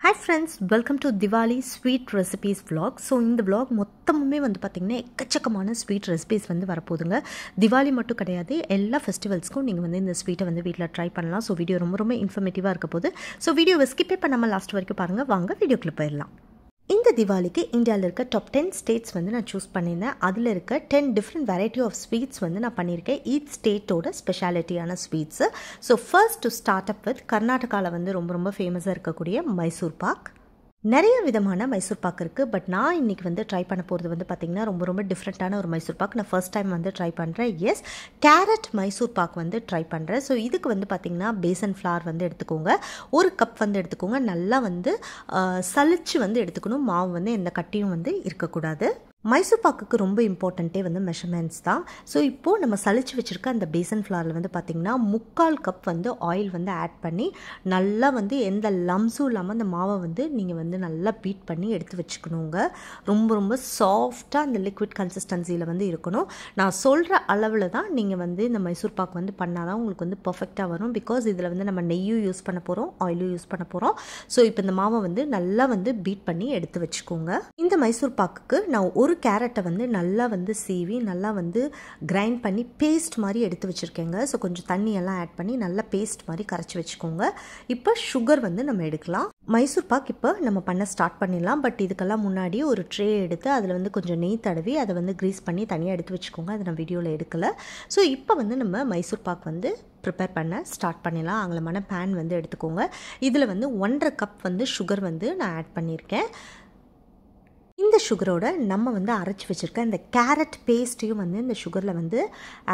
Hi friends, welcome to Diwali Sweet Recipes vlog. So இந்த vlog மொத்தமுமே வந்து பார்த்தீங்கன்னா எக்கச்சக்கமான ஸ்வீட் ரெசிபீஸ் வந்து வரப்போகுதுங்க. திவாலி மட்டும் கிடையாது, எல்லா ஃபெஸ்டிவல்ஸ்க்கும் நீங்கள் வந்து இந்த ஸ்வீட்டை வந்து வீட்டில் ட்ரை பண்ணலாம். ஸோ வீடியோ ரொம்ப இன்ஃபர்மேட்டிவாக இருக்க போகுது. ஸோ வீடியோவை ஸ்கிப்பே பண்ணாமல் லாஸ்ட் வரைக்கும் பாருங்கள். வாங்க வீடியோக்குள்ளே போயிடலாம். இந்த திவாலிக்கு இந்தியாவில் இருக்க டாப் 10 ஸ்டேட்ஸ் வந்து நான் சூஸ் பண்ணியிருந்தேன். அதில் இருக்க 10 டிஃப்ரெண்ட் வெரைட்டி ஆஃப் ஸ்வீட்ஸ் வந்து நான் பண்ணியிருக்கேன். ஈச் ஸ்டேட்டோட ஸ்பெஷாலிட்டியான sweets. So first to start up with கர்நாடகாவில் வந்து ரொம்ப ஃபேமஸாக இருக்கக்கூடிய மைசூர் பாக். நிறைய விதமான மைசூர் பாக் இருக்குது. பட் நான் இன்றைக்கி வந்து ட்ரை பண்ண போகிறது வந்து பார்த்திங்கன்னா ரொம்ப டிஃப்ரெண்ட்டான ஒரு மைசூர் பாக். நான் ஃபர்ஸ்ட் டைம் வந்து ட்ரை பண்ணுறேன். எஸ், கேரட் மைசூர் பாக் வந்து ட்ரை பண்ணுறேன். ஸோ இதுக்கு வந்து பார்த்திங்கன்னா பேசன் ஃப்ளார் வந்து எடுத்துக்கோங்க. ஒரு கப் வந்து எடுத்துக்கோங்க. நல்லா வந்து சலிச்சு வந்து எடுத்துக்கணும். மாவு வந்து எந்த கட்டியும் வந்து இருக்கக்கூடாது. மைசூர் பாக்குக்கு ரொம்ப இம்பார்ட்டண்ட்டே வந்து மெஷர்மெண்ட்ஸ் தான். ஸோ இப்போது நம்ம சளிச்சு வச்சுருக்க அந்த பேசன் ஃப்ளாரில் வந்து பார்த்திங்கன்னா 3/4 கப் வந்து ஆயில் வந்து ஆட் பண்ணி நல்லா வந்து எந்த லம்ஸும் இல்லாமல் அந்த மாவை வந்து நீங்கள் வந்து நல்லா பீட் பண்ணி எடுத்து வச்சுக்கணுங்க. ரொம்ப சாஃப்டாக அந்த லிக்விட் கன்சிஸ்டன்சியில் வந்து இருக்கணும். நான் சொல்கிற அளவில் தான் நீங்கள் வந்து இந்த மைசூர் பாக் வந்து பண்ணால் தான் உங்களுக்கு வந்து பர்ஃபெக்டாக வரும். பிகாஸ் இதில் வந்து நம்ம நெய்யும் யூஸ் பண்ண போகிறோம், ஆயிலும் யூஸ் பண்ண போகிறோம். ஸோ இப்போ இந்த மாவை வந்து நல்லா வந்து பீட் பண்ணி எடுத்து வச்சுக்கோங்க. இந்த மைசூர் பாக்குக்கு நான் ஒரு கேரட்டை வந்து நல்லா வந்து சீவி நல்லா வந்து கிரைண்ட் பண்ணி பேஸ்ட் மாதிரி எடுத்து வச்சுருக்கேங்க. ஸோ கொஞ்சம் தண்ணியெல்லாம் ஆட் பண்ணி நல்லா பேஸ்ட் மாதிரி கரைச்சி வச்சுக்கோங்க. இப்போ சுகர் வந்து நம்ம எடுக்கலாம். மைசூர் பாக் இப்போ நம்ம பண்ண ஸ்டார்ட் பண்ணிடலாம். பட் இதுக்கெல்லாம் முன்னாடி ஒரு ட்ரே எடுத்து அதில் வந்து கொஞ்சம் நெய் தடவி அதை வந்து க்ரீஸ் பண்ணி தனியாக எடுத்து வச்சுக்கோங்க. அதை நான் வீடியோவில் எடுக்கலை. ஸோ இப்போ வந்து நம்ம மைசூர் பாக் வந்து ப்ரிப்பேர் பண்ண ஸ்டார்ட் பண்ணிடலாம். அகலமான பேன் வந்து எடுத்துக்கோங்க. இதில் வந்து 1.5 கப் வந்து சுகர் வந்து நான் ஆட் பண்ணியிருக்கேன். இந்த சுகரோட நம்ம வந்து அரைச்சி வச்சுருக்க இந்த கேரட் பேஸ்ட்டையும் வந்து இந்த சுகரில் வந்து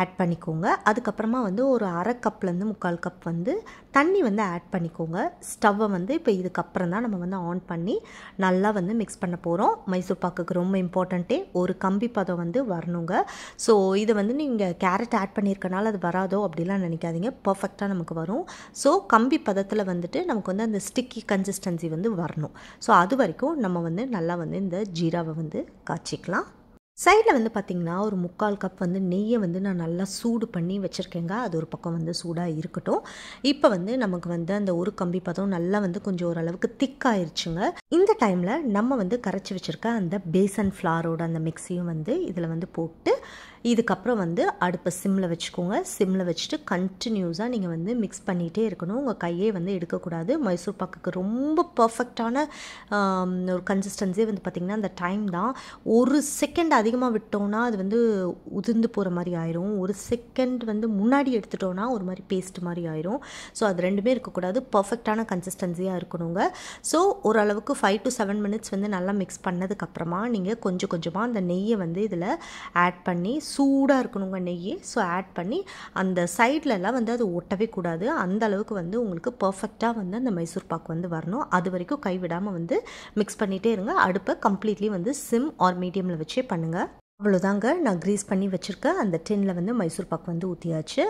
ஆட் பண்ணிக்கோங்க. அதுக்கப்புறமா வந்து ஒரு 1/2 கப்லேருந்து 3/4 கப் வந்து தண்ணி வந்து ஆட் பண்ணிக்கோங்க. ஸ்டவ்வை வந்து இப்போ இதுக்கப்புறம் தான் நம்ம வந்து ஆன் பண்ணி நல்லா வந்து மிக்ஸ் பண்ண போகிறோம். மைசூர் பாக்குக்கு ரொம்ப இம்பார்ட்டண்ட்டே ஒரு கம்பி பதம் வந்து வரணுங்க. ஸோ இதை வந்து நீங்கள் கேரட் ஆட் பண்ணியிருக்கனால அது வராதோ அப்படிலாம் நினைக்காதீங்க. பர்ஃபெக்டாக நமக்கு வரும். ஸோ கம்பி பதத்தில் வந்துட்டு நமக்கு வந்து அந்த ஸ்டிக்கி கன்சிஸ்டன்சி வந்து வரணும். ஸோ அது வரைக்கும் நம்ம வந்து நல்லா வந்து இந்த ஜீராவை வந்து காய்ச்சிக்கலாம். சைடில் வந்து பார்த்திங்கன்னா ஒரு 3/4 கப் வந்து நெய்யை வந்து நான் நல்லா சூடு பண்ணி வச்சுருக்கேங்க. அது ஒரு பக்கம் வந்து சூடாக இருக்கட்டும். இப்போ வந்து நமக்கு வந்து அந்த ஒரு கம்பி பதம் நல்லா வந்து கொஞ்சம் ஓரளவுக்கு திக்காயிருச்சுங்க. இந்த டைமில் நம்ம வந்து கரைச்சி வச்சுருக்க அந்த பேசன் ஃப்ளாரோட அந்த மிக்ஸையும் வந்து இதில் வந்து போட்டு இதுக்கப்புறம் வந்து அடுப்பை சிம்மில் வச்சுக்கோங்க. சிம்மில் வச்சுட்டு கண்டினியூஸாக நீங்கள் வந்து மிக்ஸ் பண்ணிகிட்டே இருக்கணும். உங்கள் கையே வந்து எடுக்கக்கூடாது. மைசூர் பாக்குக்கு ரொம்ப பர்ஃபெக்டான ஒரு கன்சிஸ்டன்சியே வந்து பார்த்திங்கன்னா அந்த டைம் தான். ஒரு செகண்ட் அதிகமாக விட்டோன்னா அது வந்து உதிர்ந்து போகிற மாதிரி ஆயிரும். ஒரு செகண்ட் வந்து முன்னாடி எடுத்துட்டோன்னா ஒரு மாதிரி பேஸ்ட் மாதிரி ஆயிரும். ஸோ அது ரெண்டுமே இருக்கக்கூடாது. பர்ஃபெக்டான கன்சிஸ்டன்சியாக இருக்கணுங்க. ஸோ ஓரளவுக்கு 5 to 7 மினிட்ஸ் வந்து நல்லா மிக்ஸ் பண்ணதுக்கப்புறமா நீங்கள் கொஞ்சமாக அந்த நெய்யை வந்து இதில் ஆட் பண்ணி சூடாக இருக்கணுங்க நெய். ஸோ ஆட் பண்ணி அந்த சைட்லலாம் வந்து அது ஒட்டவே கூடாது. அந்த அளவுக்கு வந்து உங்களுக்கு பர்ஃபெக்டாக வந்து அந்த மைசூர் பாக் வந்து வரணும். அது வரைக்கும் கைவிடாமல் வந்து மிக்ஸ் பண்ணிகிட்டே இருங்க. அடுப்பை கம்ப்ளீட்லி வந்து சிம் ஆர் மீடியமில் வச்சே பண்ணுங்கள். அவ்வளோதாங்க. நான் க்ரீஸ் பண்ணி வச்சுருக்கேன் அந்த டின்னில் வந்து மைசூர் பாக் வந்து ஊற்றியாச்சு.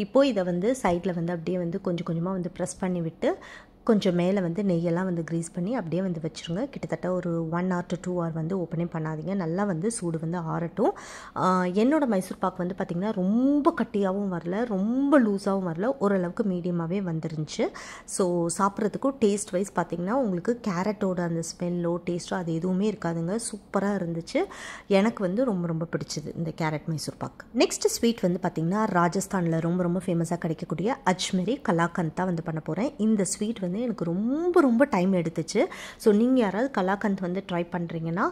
இப்போது இதை வந்து சைடில் வந்து அப்படியே வந்து கொஞ்சமாக வந்து ப்ரெஸ் பண்ணி விட்டு கொஞ்சம் மேலே வந்து நெய்யெல்லாம் வந்து க்ரீஸ் பண்ணி அப்படியே வந்து வச்சுருங்க. கிட்டத்தட்ட ஒரு 1 hour to 2 hour வந்து ஓப்பனே பண்ணாதீங்க. நல்லா வந்து சூடு வந்து ஆறட்டும். என்னோடய மைசூர் பாக் வந்து பார்த்திங்கன்னா ரொம்ப கட்டியாகவும் வரல, ரொம்ப லூஸாகவும் வரல, ஓரளவுக்கு மீடியமாகவே வந்துருந்துச்சு. ஸோ சாப்பிட்றதுக்கும் டேஸ்ட் வைஸ் பார்த்திங்கன்னா உங்களுக்கு கேரட்டோட அந்த ஸ்மெல்லோ டேஸ்ட்டோ அது எதுவுமே இருக்காதுங்க. சூப்பராக இருந்துச்சு. எனக்கு வந்து ரொம்ப பிடிச்சது இந்த carrot Mysore pak. Next sweet வந்து பார்த்திங்கன்னா ராஜஸ்தானில் ரொம்ப ஃபேமஸாக கிடைக்கக்கூடிய அஜ்மேரி கலாகந்த் தான் வந்து பண்ண போகிறேன். இந்த ஸ்வீட் வந்து எனக்கு ரொம்ப டைம் எடுத்துச்சு. ஸோ நீங்கள் யாராவது கலாகந்த் வந்து ட்ரை பண்ணுறீங்கன்னா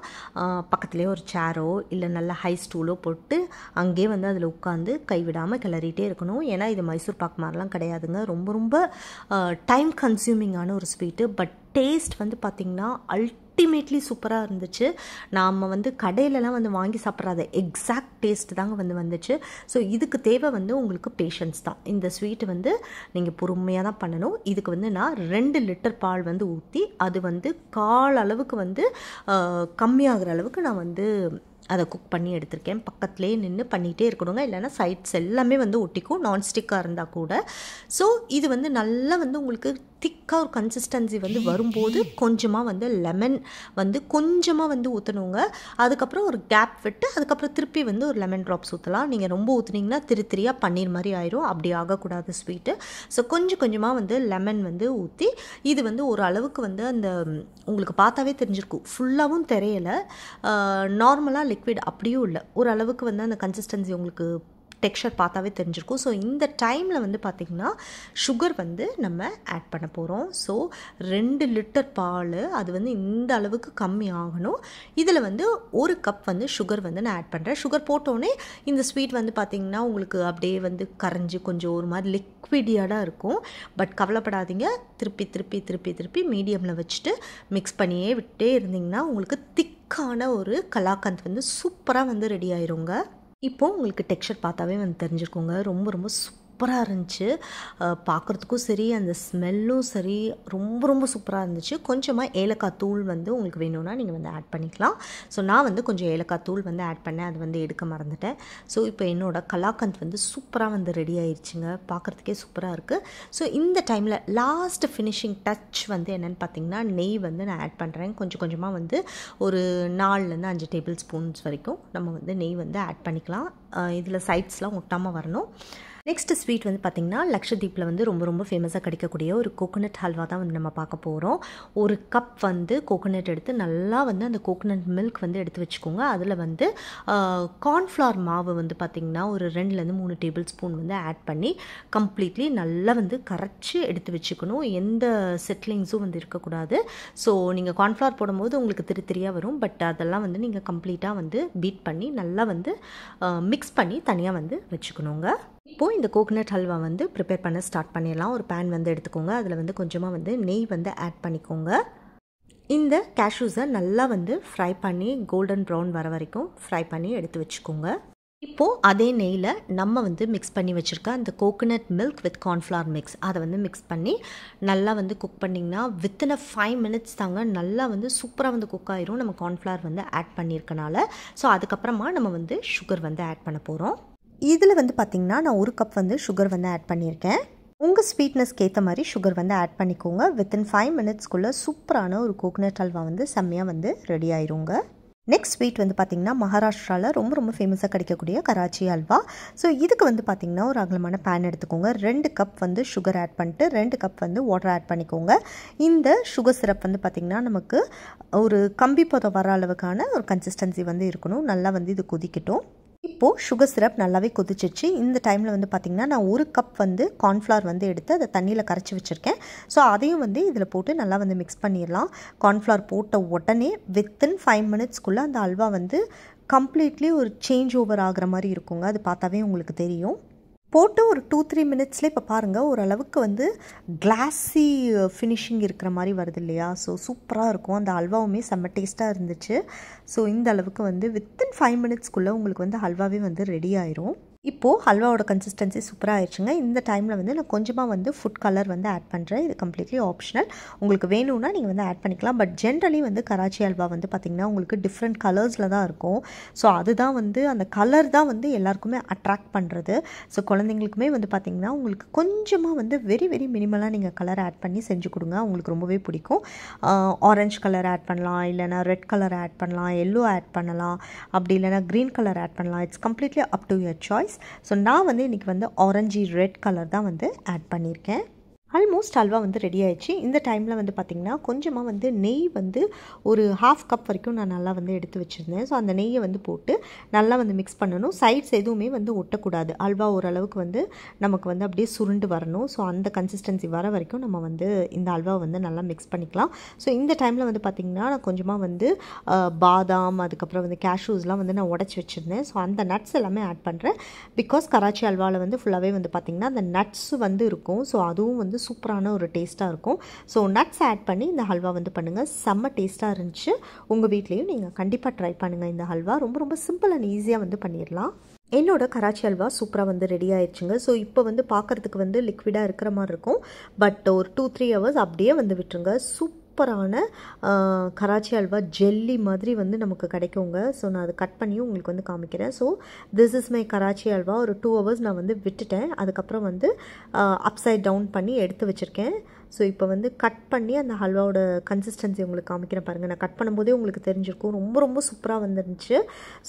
பக்கத்துலேயே ஒரு சேரோ இல்லை நல்ல ஹை ஸ்டூலோ போட்டு அங்கேயே வந்து அதில் உட்காந்து கைவிடாமல் கிளறிட்டே இருக்கணும். ஏன்னா இது மைசூர் பாக் மாதிரிலாம் கிடையாதுங்க. ரொம்ப டைம் கன்சியூமிங்கான ஒரு ஸ்வீட்டு. பட் டேஸ்ட் வந்து பார்த்திங்கன்னா அல்டிமேட்லி சூப்பராக இருந்துச்சு. நாம் வந்து கடையிலலாம் வந்து வாங்கி சாப்பிட்றாத எக்ஸாக்ட் டேஸ்ட் தாங்க வந்து வந்துச்சு. ஸோ இதுக்கு தேவை வந்து உங்களுக்கு பேஷன்ஸ் தான். இந்த ஸ்வீட்டு வந்து நீங்கள் பொறுமையாக தான் பண்ணணும். இதுக்கு வந்து நான் 2 லிட்டர் பால் வந்து ஊற்றி அது வந்து கால் அளவுக்கு வந்து கம்மியாகிற அளவுக்கு நான் வந்து அதை குக் பண்ணி எடுத்திருக்கேன். பக்கத்துலேயே நின்று பண்ணிகிட்டே இருக்கணுங்க, இல்லைனா சைட்ஸ் எல்லாமே வந்து ஒட்டிக்கும் நான்ஸ்டிக்காக இருந்தால் கூட. ஸோ இது வந்து நல்லா வந்து உங்களுக்கு திக்காக ஒரு கன்சிஸ்டன்சி வந்து வரும்போது கொஞ்சமாக வந்து லெமன் வந்து கொஞ்சமாக வந்து ஊற்றணுங்க. அதுக்கப்புறம் ஒரு கேப் விட்டு அதுக்கப்புறம் திருப்பி வந்து ஒரு லெமன் ட்ராப்ஸ் ஊற்றலாம். நீங்கள் ரொம்ப ஊற்றுனீங்கன்னா திரியாக பன்னீர் மாதிரி ஆயிரும், அப்படி ஆகக்கூடாது ஸ்வீட்டு. ஸோ கொஞ்சம் கொஞ்சமாக வந்து லெமன் வந்து ஊற்றி இது வந்து ஒரு அளவுக்கு வந்து அந்த உங்களுக்கு பார்த்தாவே தெரிஞ்சிருக்கும், ஃபுல்லாகவும் தெரியலை, நார்மலாக லிக்விட் அப்படியும் இல்லை, ஒரு அளவுக்கு வந்து அந்த கன்சிஸ்டன்சி உங்களுக்கு டெக்ஸ்சர் பார்த்தாவே தெரிஞ்சிருக்கும். ஸோ இந்த டைமில் வந்து பார்த்திங்கன்னா சுகர் வந்து நம்ம ஆட் பண்ண போகிறோம். ஸோ 2 லிட்டர் பால், அது வந்து இந்த அளவுக்கு கம்மி ஆகணும். இதில் வந்து 1 கப் வந்து சுகர் வந்து நான் ஆட் பண்ணுறேன். சுகர் போட்டோன்னே இந்த ஸ்வீட் வந்து பார்த்திங்கன்னா உங்களுக்கு அப்படியே வந்து கரைஞ்சி கொஞ்சம் ஒரு மாதிரி லிக்விடியடாக இருக்கும். பட் கவலைப்படாதீங்க, திருப்பி திருப்பி திருப்பி திருப்பி மீடியமில் வச்சுட்டு மிக்ஸ் பண்ணியே விட்டே இருந்திங்கன்னா உங்களுக்கு திக்கான ஒரு கலாக்கந்த் வந்து சூப்பராக வந்து ரெடி ஆயிருங்க. இப்போது உங்களுக்கு டெக்ஸ்சர் பார்த்தாவே வந்து தெரிஞ்சிருக்குங்க, ரொம்ப ரொம்ப சூப்பராக இருந்துச்சு. பார்க்குறதுக்கும் சரி, அந்த ஸ்மெல்லும் சரி, ரொம்ப ரொம்ப சூப்பராக இருந்துச்சு. கொஞ்சமாக ஏலக்காய் தூள் வந்து உங்களுக்கு வேணும்னா நீங்கள் வந்து ஆட் பண்ணிக்கலாம். ஸோ நான் வந்து கொஞ்சம் ஏலக்காய் தூள் வந்து ஆட் பண்ணேன், அது வந்து எடுக்க மறந்துட்டேன். ஸோ இப்போ என்னோடய கலாக்கந்த் வந்து சூப்பராக வந்து ரெடி ஆயிடுச்சுங்க, பார்க்குறதுக்கே சூப்பராக இருக்குது. ஸோ இந்த டைமில் லாஸ்ட் ஃபினிஷிங் டச் வந்து என்னென்னு பார்த்தீங்கன்னா நெய் வந்து நான் ஆட் பண்ணுறேன். கொஞ்சம் கொஞ்சமாக வந்து ஒரு 4லேருந்து 5 டேபிள் ஸ்பூன்ஸ் வரைக்கும் நம்ம வந்து நெய் வந்து ஆட் பண்ணிக்கலாம். இதில் சைட்ஸ்லாம் ஒட்டாமல் வரணும். நெக்ஸ்ட் ஸ்வீட் வந்து பார்த்திங்கன்னா லக்ஷதீப்பில் வந்து ரொம்ப ரொம்ப ஃபேமஸாக கிடைக்கக்கூடிய ஒரு கோகோனட் ஹல்வா தான் வந்து நம்ம பார்க்க போகிறோம். 1 கப் வந்து கோகோனட் எடுத்து நல்லா வந்து அந்த கோகோனட் மில்க் வந்து எடுத்து வச்சுக்கோங்க. அதில் வந்து கார்ன்ஃப்ளவர் மாவு வந்து பார்த்திங்கன்னா ஒரு 2லேருந்து 3 டேபிள் ஸ்பூன் வந்து ஆட் பண்ணி கம்ப்ளீட்லி நல்லா வந்து கரைச்சி எடுத்து வச்சுக்கணும். எந்த செட்டிலிங்ஸும் வந்து இருக்கக்கூடாது. ஸோ நீங்கள் கார்ன்ஃப்ளவர் போடும்போது உங்களுக்கு திரியாக வரும், பட் அதெல்லாம் வந்து நீங்கள் கம்ப்ளீட்டாக வந்து பீட் பண்ணி நல்லா வந்து மிக்ஸ் பண்ணி தனியாக வந்து வச்சுக்கணுங்க. இப்போது இந்த கோகோனட் ஹல்வா வந்து ப்ரிப்பேர் பண்ண ஸ்டார்ட் பண்ணிடலாம். ஒரு பேன் வந்து எடுத்துக்கோங்க, அதில் வந்து கொஞ்சமாக வந்து நெய் வந்து ஆட் பண்ணிக்கோங்க. இந்த கேஷ்யூஸை நல்லா வந்து ஃப்ரை பண்ணி கோல்டன் ப்ரௌன் வர வரைக்கும் ஃப்ரை பண்ணி எடுத்து வச்சுக்கோங்க. இப்போது அதே நெய்யில் நம்ம வந்து மிக்ஸ் பண்ணி வச்சுருக்க அந்த coconut milk with cornflour mix அதை வந்து மிக்ஸ் பண்ணி நல்லா வந்து குக் பண்ணிங்கன்னா வித்தின் 5 மினிட்ஸ் தாங்க நல்லா வந்து சூப்பராக வந்து குக் ஆயிரும், நம்ம கார்ன்ஃப்ளவர் வந்து ஆட் பண்ணியிருக்கனால. ஸோ அதுக்கப்புறமா நம்ம வந்து சுகர் வந்து ஆட் பண்ண போகிறோம். இதில் வந்து பார்த்திங்கன்னா நான் 1 கப் வந்து சுகர் வந்து ஆட் பண்ணியிருக்கேன். உங்கள் ஸ்வீட்னஸ்க்கு ஏற்ற மாதிரி சுகர் வந்து ஆட் பண்ணிக்கோங்க. வித்தின் 5 மினிட்ஸ்க்குள்ளே சூப்பரான ஒரு கோகோனட் ஹல்வா வந்து செம்மையாக வந்து ரெடி ஆயிருங்க. நெக்ஸ்ட் ஸ்வீட் வந்து பார்த்திங்கன்னா மகாராஷ்டிராவில் ரொம்ப ரொம்ப ஃபேமஸாக கிடைக்கக்கூடிய கராச்சி அல்வா. ஸோ இதுக்கு வந்து பார்த்திங்கன்னா ஒரு அகலமான பேன் எடுத்துக்கோங்க. 2 கப் வந்து சுகர் ஆட் பண்ணிட்டு 2 கப் வந்து வாட்டர் ஆட் பண்ணிக்கோங்க. இந்த சுகர் சிரப் வந்து பார்த்திங்கன்னா நமக்கு ஒரு கம்பி பதம் வர அளவுக்கான ஒரு கன்சிஸ்டன்சி வந்து இருக்கணும். நல்லா வந்து இது கொதிக்கட்டும். இப்போது சுகர் சிரப் நல்லாவே கொதிச்சிச்சு. இந்த டைமில் வந்து பார்த்திங்கன்னா நான் 1 கப் வந்து கார்ன்ஃப்ளவர் வந்து எடுத்து அதை தண்ணியில் கரைச்சி வச்சுருக்கேன். ஸோ அதையும் வந்து இதில் போட்டு நல்லா வந்து மிக்ஸ் பண்ணிடலாம். கார்ன்ஃப்ளவர் போட்ட உடனே வித்தின் 5 மினிட்ஸ்க்குள்ளே அந்த அல்வா வந்து கம்ப்ளீட்லி ஒரு சேஞ்ச் ஓவர் ஆகிற மாதிரி இருக்குங்க. அது பார்த்தாவே உங்களுக்கு தெரியும். போட்டு ஒரு 2-3 மினிட்ஸ்லேயே இப்போ பாருங்கள் ஓரளவுக்கு வந்து கிளாஸி ஃபினிஷிங் இருக்கிற மாதிரி வருது இல்லையா? ஸோ சூப்பராக இருக்கும். அந்த ஹல்வாவுமே செம்ம டேஸ்ட்டாக இருந்துச்சு. ஸோ இந்த அளவுக்கு வந்து வித்தின் 5 மினிட்ஸ்க்குள்ளே உங்களுக்கு வந்து ஹல்வாவே வந்து ரெடி ஆயிரும். இப்போது ஹல்வாவோட கன்சிஸ்டன்சி சூப்பராக ஆயிடுச்சுங்க. இந்த டைமில் வந்து நான் கொஞ்சமாக வந்து ஃபுட் கலர் வந்து ஆட் பண்ணுறேன். இது கம்ப்ளீட்லி ஆப்ஷனல், உங்களுக்கு வேணும்னா நீங்கள் வந்து ஆட் பண்ணிக்கலாம். பட் ஜென்ரலி வந்து கராச்சி ஹல்வா வந்து பார்த்திங்கன்னா உங்களுக்கு டிஃப்ரெண்ட் கலர்ஸில் தான் இருக்கும். ஸோ அதுதான் வந்து அந்த கலர் தான் வந்து எல்லாருக்குமே அட்ராக்ட் பண்ணுறது. ஸோ குழந்தைங்களுக்குமே வந்து பார்த்திங்கன்னா உங்களுக்கு கொஞ்சமாக வந்து வெரி வெரி மினிமலாக நீங்கள் கலர் ஆட் பண்ணி செஞ்சு கொடுங்க, உங்களுக்கு ரொம்பவே பிடிக்கும். ஆரஞ்சு கலர் ஆட் பண்ணலாம், இல்லைனா ரெட் கலர் ஆட் பண்ணலாம், எல்லோ ஆட் பண்ணலாம், அப்படி இல்லைனா க்ரீன் கலர் ஆட் பண்ணலாம். It's completely up to your choice. So நான் வந்து இன்றைக்கி வந்து ஆரஞ்சு ரெட் கலர் தான் வந்து ஆட் பண்ணியிருக்கேன். ஆல்மோஸ்ட் ஹல்வா வந்து ரெடி ஆயிடுச்சு. இந்த டைமில் வந்து பார்த்திங்கன்னா கொஞ்சமாக வந்து நெய் வந்து ஒரு 1/2 கப் வரைக்கும் நான் நல்லா வந்து எடுத்து வச்சுருந்தேன். ஸோ அந்த நெய்யை வந்து போட்டு நல்லா வந்து மிக்ஸ் பண்ணணும். சைட்ஸ் எதுவுமே வந்து ஒட்டக்கூடாது. ஹல்வா ஓரளவுக்கு வந்து நமக்கு வந்து அப்படியே சுருண்டு வரணும். ஸோ அந்த கன்சிஸ்டன்சி வர வரைக்கும் நம்ம வந்து இந்த ஹல்வாவை வந்து நல்லா மிக்ஸ் பண்ணிக்கலாம். ஸோ இந்த டைமில் வந்து பார்த்திங்கன்னா நான் கொஞ்சமாக வந்து பாதாம், அதுக்கப்புறம் வந்து கேஷ்யூஸ்லாம் வந்து நான் உடச்சி வச்சுருந்தேன். ஸோ அந்த நட்ஸ் எல்லாமே ஆட் பண்ணுறேன். பிகாஸ் கராச்சி ஹல்வாவில் வந்து ஃபுல்லாகவே வந்து பார்த்திங்கன்னா அந்த நட்ஸ் வந்து இருக்கும். ஸோ அதுவும் வந்து சூப்பரான ஒரு டேஸ்ட்டாக இருக்கும். ஸோ நட்ஸ் ஆட் பண்ணி இந்த ஹல்வா வந்து பண்ணுங்கள், செம்ம டேஸ்ட்டாக இருந்துச்சு. உங்கள் வீட்லேயும் நீங்கள் கண்டிப்பாக ட்ரை பண்ணுங்கள். இந்த ஹல்வா ரொம்ப ரொம்ப சிம்பிள் அண்ட் ஈஸியாக வந்து பண்ணிடலாம். என்னோட கராச்சி ஹல்வா சூப்பராக வந்து ரெடி ஆயிடுச்சுங்க. ஸோ இப்போ வந்து பார்க்குறதுக்கு வந்து லிக்விடாக இருக்கிற மாதிரி இருக்கும். பட் ஒரு 2-3 ஹவர்ஸ் அப்படியே வந்து விட்டுருங்க. சூப்பராக சூப்பரான கராச்சி அல்வா ஜெல்லி மாதிரி வந்து நமக்கு கிடைக்குங்க. ஸோ நான் அதை கட் பண்ணியும் உங்களுக்கு வந்து காமிக்கிறேன். So this is my Karachi halwa. ஒரு 2 hours நான் வந்து விட்டுட்டேன். அதுக்கப்புறம் வந்து அப்சைட் டவுன் பண்ணி எடுத்து வச்சுருக்கேன். ஸோ இப்போ வந்து கட் பண்ணி அந்த ஹல்வாவோட கன்சிஸ்டன்சி உங்களுக்கு காமிக்கிறேன் பாருங்கள். நான் கட் பண்ணும்போதே உங்களுக்கு தெரிஞ்சிருக்கும், ரொம்ப ரொம்ப சூப்பராக வந்துருந்துச்சு.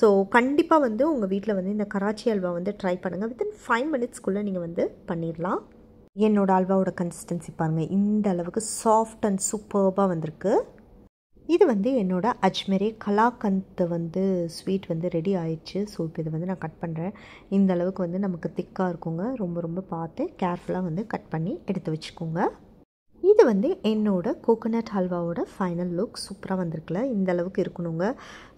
ஸோ கண்டிப்பாக வந்து உங்கள் வீட்டில் வந்து இந்த கராச்சி அல்வா வந்து ட்ரை பண்ணுங்கள். வித்தின் 5 minutesக்குள்ளே நீங்கள் வந்து பண்ணிடலாம். என்னோடய அல்வாவோட கன்சிஸ்டன்சி பாருங்கள், இந்த அளவுக்கு சாஃப்ட் அண்ட் சூப்பர்பாக வந்திருக்கு. இது வந்து என்னோடய அஜ்மேரி கலாகந்த் வந்து ஸ்வீட் வந்து ரெடி ஆயிடுச்சு. ஸோ இப்போ இதை வந்து நான் கட் பண்ணுறேன். இந்த அளவுக்கு வந்து நமக்கு திக்காக இருக்குங்க. ரொம்ப ரொம்ப பார்த்து கேர்ஃபுல்லாக வந்து கட் பண்ணி எடுத்து வச்சுக்கோங்க. இது வந்து என்னோடய கோகோனட் ஹல்வாவோட ஃபைனல் லுக். சூப்பராக வந்திருக்குல்ல, இந்த அளவுக்கு இருக்கணுங்க.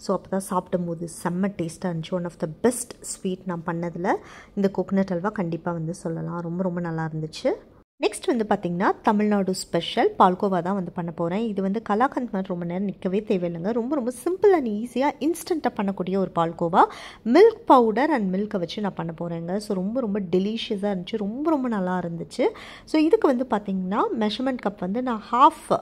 ஸோ அப்போ தான் சாப்பிடும் போது செம்ம டேஸ்ட்டாக இருந்துச்சு. One of the best sweet நான் பண்ணதில் இந்த கோகோனட் ஹல்வா கண்டிப்பாக வந்து சொல்லலாம். ரொம்ப ரொம்ப நல்லா இருந்துச்சு. நெக்ஸ்ட் வந்து பார்த்திங்கன்னா தமிழ்நாடு ஸ்பெஷல் பால்கோவா தான் வந்து பண்ண போகிறேன். இது வந்து கலாகந்த் மாதிரி ரொம்ப நேரம் நிற்கவே தேவையில்லைங்க. ரொம்ப ரொம்ப சிம்பிள் அண்ட் ஈஸியாக இன்ஸ்டண்ட்டாக பண்ணக்கூடிய ஒரு பால்கோவா. மில்க் பவுடர் அண்ட் மில்கை வச்சு நான் பண்ண போகிறேங்க. ஸோ ரொம்ப ரொம்ப டெலிஷியஸாக இருந்துச்சு. ரொம்ப ரொம்ப நல்லா இருந்துச்சு. ஸோ இதுக்கு வந்து பார்த்திங்கன்னா மெஷர்மெண்ட் கப் வந்து நான் 1/2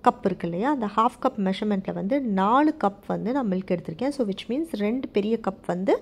கப் இருக்கு இல்லையா, அந்த 1/2 கப் மெஷர்மெண்ட்டில் வந்து 4 கப் வந்து நான் மில்க் எடுத்திருக்கேன். ஸோ விச் மீன்ஸ் 2 பெரிய கப் வந்து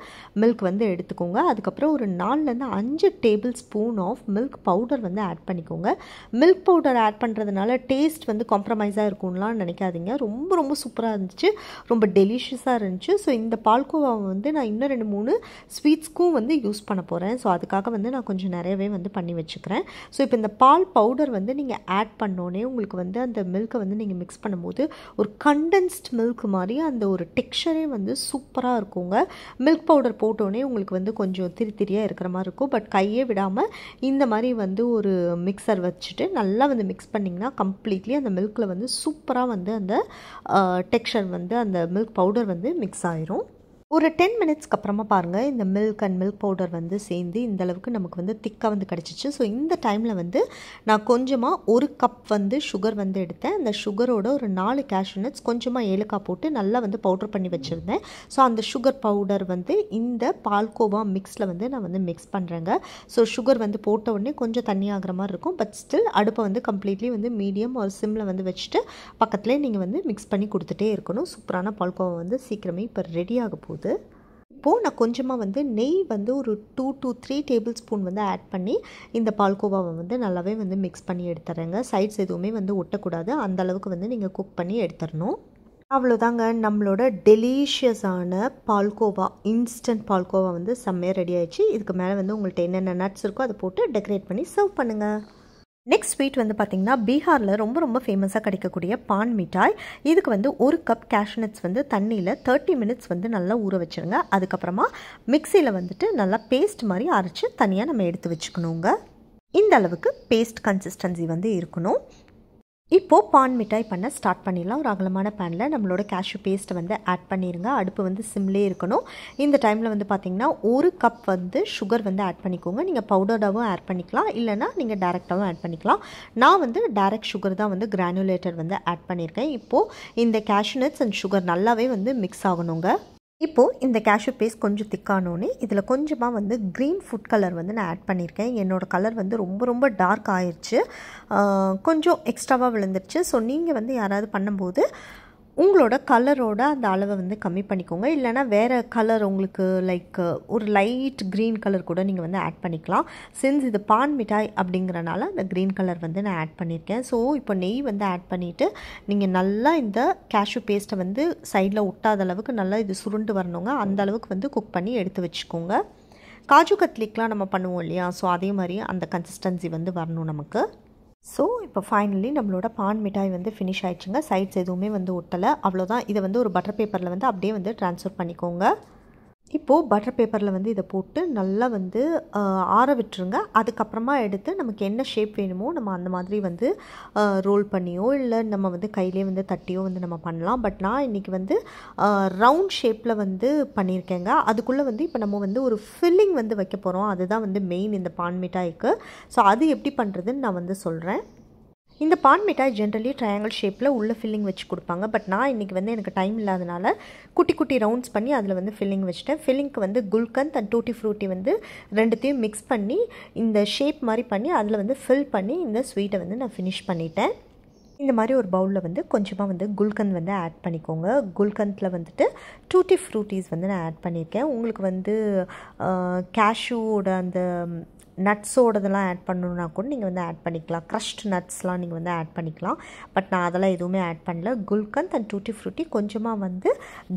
மில்க் வந்து எடுத்துக்கோங்க. அதுக்கப்புறம் ஒரு 4லேருந்து 5 tablespoon of milk powder வந்து ஆட் பண்ணிக்கோங்க. மில்க் பவுடர் ஆட் பண்ணுறதுனால டேஸ்ட் வந்து காம்ப்ரமைஸாக இருக்கும்லாம் நினைக்காதீங்க. ரொம்ப ரொம்ப சூப்பராக இருந்துச்சு, ரொம்ப டெலிஷியஸாக இருந்துச்சு. ஸோ இந்த பால்கோவாவை வந்து நான் இன்னும் 2-3 ஸ்வீட்ஸ்க்கும் வந்து யூஸ் பண்ண போகிறேன். ஸோ அதுக்காக வந்து நான் கொஞ்சம் நிறையவே வந்து பண்ணி வச்சுக்கிறேன். ஸோ இப்போ இந்த பால் பவுடர் வந்து நீங்கள் ஆட் பண்ணோன்னே உங்களுக்கு வந்து அந்த மில்கை வந்து நீங்கள் மிக்ஸ் பண்ணும்போது ஒரு கண்டென்ஸ்ட் மில்க் மாதிரி அந்த ஒரு டெக்ஸ்சரே வந்து சூப்பராக இருக்குங்க. மில்க் பவுடர் போட்டோன்னே உங்களுக்கு வந்து கொஞ்சம் திரியாக இருக்கிற மாதிரி இருக்கும். பட் கையே விடாமல் இந்த மாதிரி வந்து ஒரு மிக்சர் வச்சுட்டு நல்லா வந்து மிக்ஸ் பண்ணிங்கன்னா கம்ப்ளீட்லி அந்த மில்கில் வந்து சூப்பராக வந்து அந்த டெக்ஸ்சர் வந்து அந்த மில்க் பவுடர் வந்து மிக்ஸ் ஆயிரும். ஒரு 10 minutesக்கு அப்புறமா பாருங்கள், இந்த மில்க் அண்ட் மில்க் பவுடர் வந்து சேர்ந்து இந்த அளவுக்கு நமக்கு வந்து திக்காக வந்து கிடச்சிச்சு. ஸோ இந்த டைமில் வந்து நான் கொஞ்சமாக 1 கப் வந்து சுகர் வந்து எடுத்தேன். அந்த சுகரோட ஒரு 4 cashew nuts, கொஞ்சமாக ஏலக்காய் போட்டு நல்லா வந்து பவுடர் பண்ணி வச்சுருந்தேன். ஸோ அந்த சுகர் பவுடர் வந்து இந்த பால்கோவா மிக்ஸில் வந்து நான் வந்து மிக்ஸ் பண்ணுறேங்க. ஸோ சுகர் வந்து போட்ட உடனே கொஞ்சம் தண்ணி ஆகிற மாதிரி இருக்கும். பட் ஸ்டில் அடுப்பை வந்து கம்ப்ளீட்லி வந்து மீடியம் ஒரு சிம்மில் வந்து வச்சுட்டு பக்கத்துலேயே நீங்கள் வந்து மிக்ஸ் பண்ணி கொடுத்துட்டே இருக்கணும். சூப்பரான பால்கோவா வந்து சீக்கிரமே இப்போ ரெடி ஆக போகுது. இப்போது நான் கொஞ்சமாக வந்து நெய் வந்து ஒரு 2 to 3 டேபிள் ஸ்பூன் வந்து ஆட் பண்ணி இந்த பால்கோவாவை வந்து நல்லாவே வந்து மிக்ஸ் பண்ணி எடுத்துறேங்க. சைட்ஸ் எதுவுமே வந்து ஒட்டக்கூடாது, அந்த அளவுக்கு வந்து நீங்கள் குக் பண்ணி எடுத்துடணும். அவ்வளோதாங்க, நம்மளோட டெலிஷியஸான பால்கோவா, இன்ஸ்டன்ட் பால்கோவா வந்து செம்மையாக ரெடி ஆயிடுச்சு. இதுக்கு மேலே வந்து உங்கள்கிட்ட என்னென்ன நட்ஸ் இருக்கோ அதை போட்டு டெக்கரேட் பண்ணி சர்வ் பண்ணுங்கள். நெக்ஸ்ட் ஸ்வீட் வந்து பார்த்திங்கன்னா பீகாரில் ரொம்ப ரொம்ப ஃபேமஸாக கிடைக்கக்கூடிய பான் மிட்டாய். இதுக்கு வந்து 1 கப் cashew nuts வந்து தண்ணியில் 30 minutes வந்து நல்லா ஊற வச்சுருங்க. அதுக்கப்புறமா மிக்சியில் வந்துட்டு நல்லா பேஸ்ட் மாதிரி அரைச்சி தனியாக நம்ம எடுத்து வச்சுக்கணுங்க. இந்த அளவுக்கு பேஸ்ட் கன்சிஸ்டன்சி வந்து இருக்கணும். இப்போது பான் மிட்டாய் பண்ண ஸ்டார்ட் பண்ணிடலாம். ஒரு அகலமான பேனில் நம்மளோட கேஷ்யூ பேஸ்ட்டை வந்து ஆட் பண்ணிடுங்க. அடுப்பு வந்து சிம்லேயே இருக்கணும். இந்த டைமில் வந்து பார்த்திங்கன்னா 1 கப் வந்து சுகர் வந்து ஆட் பண்ணிக்கோங்க. நீங்கள் பவுடர்டாகவும் ஆட் பண்ணிக்கலாம், இல்லைனா நீங்கள் டேரெக்டாகவும் ஆட் பண்ணிக்கலாம். நான் வந்து டேரெக்ட் சுகர் தான் வந்து கிரானுலேட்டர் வந்து ஆட் பண்ணியிருக்கேன். இப்போது இந்த cashew nuts அண்ட் சுகர் நல்லாவே வந்து மிக்ஸ் ஆகணுங்க. இப்போது இந்த கேஷ்யூ பேஸ்ட் கொஞ்சம் திக்கானோன்னே இதில் கொஞ்சமாக வந்து க்ரீன் ஃபுட் கலர் வந்து நான் ஆட் பண்ணியிருக்கேன். என்னோடய கலர் வந்து ரொம்ப ரொம்ப டார்க் ஆயிடுச்சு, கொஞ்சம் எக்ஸ்ட்ராவாக விழுந்துருச்சு. ஸோ நீங்கள் வந்து யாராவது பண்ணும்போது உங்களோட கலரோட அந்த அளவை வந்து கம்மி பண்ணிக்கோங்க. இல்லைனா வேறு கலர் உங்களுக்கு லைக் ஒரு லைட் க்ரீன் கலர் கூட நீங்கள் வந்து ஆட் பண்ணிக்கலாம். சின்ஸ் இது பான் மிட்டாய் அப்படிங்கிறனால அந்த க்ரீன் கலர் வந்து நான் ஆட் பண்ணியிருக்கேன். ஸோ இப்போ நெய் வந்து ஆட் பண்ணிவிட்டு நீங்கள் நல்லா இந்த கேஷ்யூ பேஸ்ட்டை வந்து சைடில் ஒட்டாத அளவுக்கு நல்லா இது சுருண்டு வரணுங்க. அந்த அளவுக்கு வந்து குக் பண்ணி எடுத்து வச்சுக்கோங்க. காஜு கத்லிக்கெலாம் நம்ம பண்ணுவோம் இல்லையா, ஸோ அதே மாதிரி அந்த கன்சிஸ்டன்சி வந்து வரணும் நமக்கு. ஸோ இப்போ ஃபைனலி நம்மளோட பான் மிட்டாய் வந்து ஃபினிஷ் ஆகிடுச்சுங்க. சைட்ஸ் எதுவுமே வந்து ஒட்டலை, அவ்வளோதான். இதை வந்து ஒரு பட்டர் பேப்பரில் வந்து அப்படியே வந்து ட்ரான்ஸ்ஃபர் பண்ணிக்கோங்க. இப்போது பட்டர் பேப்பரில் வந்து இதை போட்டு நல்லா வந்து ஆற விட்டுருங்க. அதுக்கப்புறமா எடுத்து நமக்கு என்ன ஷேப் வேணுமோ நம்ம அந்த மாதிரி வந்து ரோல் பண்ணியோ இல்லை நம்ம வந்து கையிலே வந்து தட்டியோ வந்து நம்ம பண்ணலாம். பட் நான் இன்றைக்கி வந்து ரவுண்ட் ஷேப்பில் வந்து பண்ணியிருக்கேங்க. அதுக்குள்ளே வந்து இப்போ நம்ம வந்து ஒரு ஃபில்லிங் வந்து வைக்க போகிறோம். அதுதான் வந்து மெயின் இந்த பான் மிட்டாய்க்கு. ஸோ அது எப்படி பண்ணுறதுன்னு நான் வந்து சொல்கிறேன். இந்த பான் மிட்டாய் ஜென்ரலி ட்ரையாங்கிள் ஷேப்பில் உள்ள ஃபில்லிங் வச்சு கொடுப்பாங்க. பட் நான் இன்றைக்கி வந்து எனக்கு டைம் இல்லாதனால குட்டி குட்டி ரவுண்ட்ஸ் பண்ணி அதில் வந்து ஃபில்லிங் வச்சுட்டேன். ஃபில்லிங்க்கு வந்து குல்கந்த் அண்ட் டூட்டி ஃப்ரூட்டி வந்து ரெண்டுத்தையும் மிக்ஸ் பண்ணி இந்த ஷேப் மாதிரி பண்ணி அதில் வந்து ஃபில் பண்ணி இந்த ஸ்வீட்டை வந்து நான் ஃபினிஷ் பண்ணிட்டேன். இந்த மாதிரி ஒரு பவுலில் வந்து கொஞ்சமாக வந்து குல்கந்த் வந்து ஆட் பண்ணிக்கோங்க. குல்கந்தில் வந்துட்டு டூட்டி ஃப்ரூட்டிஸ் வந்து நான் ஆட் பண்ணியிருக்கேன். உங்களுக்கு வந்து கேஷ்யூவோட அந்த நட்ஸோடதெல்லாம் ஆட் பண்ணணுன்னா கூட நீங்கள் வந்து ஆட் பண்ணிக்கலாம். க்ரஷ்ட் நட்ஸ்லாம் நீங்கள் வந்து ஆட் பண்ணிக்கலாம். பட் நான் அதெல்லாம் எதுவுமே ஆட் பண்ணல. குல்கந்த் அண்ட் டூட்டி ஃப்ரூட்டி, கொஞ்சமாக வந்து